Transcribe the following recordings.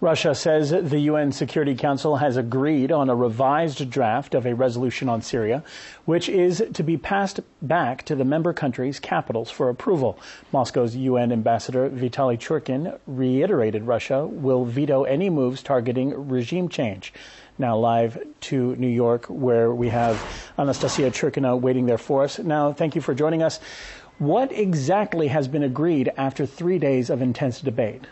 Russia says the UN Security Council has agreed on a revised draft of a resolution on Syria, which is to be passed back to the member countries' capitals for approval. Moscow's UN ambassador Vitaly Churkin reiterated Russia will veto any moves targeting regime change. Now live to New York, where we have Anastasia Churkina waiting there for us. Now, thank you for joining us. What exactly has been agreed after 3 days of intense debate?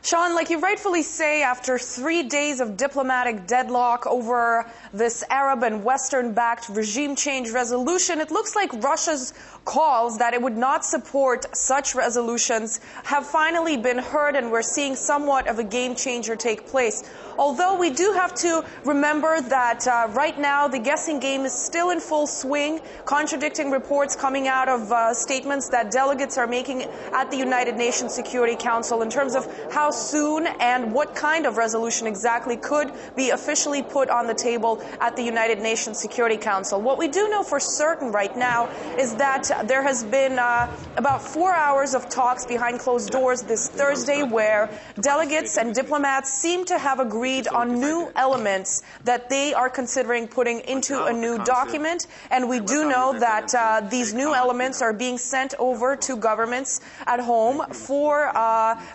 Sean, like you rightfully say, after 3 days of diplomatic deadlock over this Arab and Western-backed regime change resolution, it looks like Russia's calls that it would not support such resolutions have finally been heard, and we're seeing somewhat of a game changer take place. Although we do have to remember that right now the guessing game is still in full swing, contradicting reports coming out of statements that delegates are making at the United Nations Security Council in terms of how soon and what kind of resolution exactly could be officially put on the table at the United Nations Security Council. What we do know for certain right now is that there has been about 4 hours of talks behind closed doors this Thursday where delegates and diplomats seem to have agreed on new elements that they are considering putting into a new document. And we do know that these new elements are being sent over to governments at home for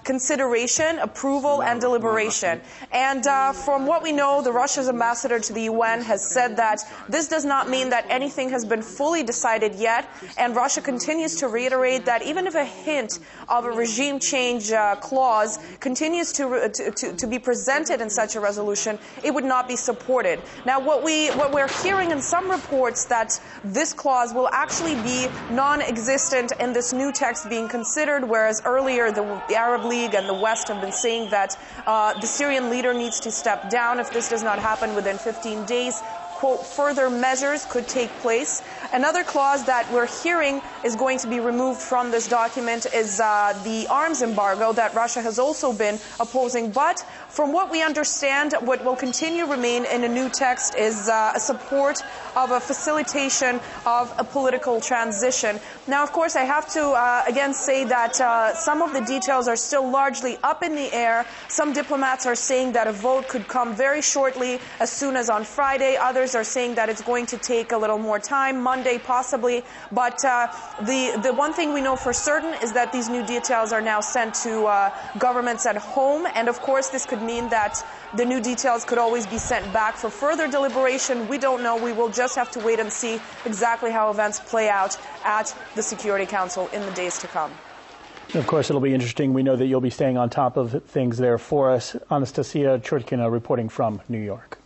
consideration, approval, and deliberation. And from what we know, the Russia's ambassador to the UN has said that this does not mean that anything has been fully decided yet. And Russia continues to reiterate that even if a hint of a regime change clause continues to be presented in such a resolution, it would not be supported. Now, what we're hearing in some reports that this clause will actually be non-existent in this new text being considered, whereas earlier the Arab League and the West have been saying that the Syrian leader needs to step down if this does not happen within 15 days. Quote, further measures could take place. Another clause that we're hearing is going to be removed from this document is the arms embargo that Russia has also been opposing. But from what we understand, what will continue to remain in a new text is a support of a facilitation of a political transition. Now, of course, I have to again say that some of the details are still largely up in the air. Some diplomats are saying that a vote could come very shortly, as soon as on Friday. Others are saying that it's going to take a little more time, Monday possibly. But the one thing we know for certain is that these new details are now sent to governments at home. And of course, this could mean that the new details could always be sent back for further deliberation. We don't know. We will just have to wait and see exactly how events play out at the Security Council in the days to come. Of course, it'll be interesting. We know that you'll be staying on top of things there for us. Anastasia Churkina reporting from New York.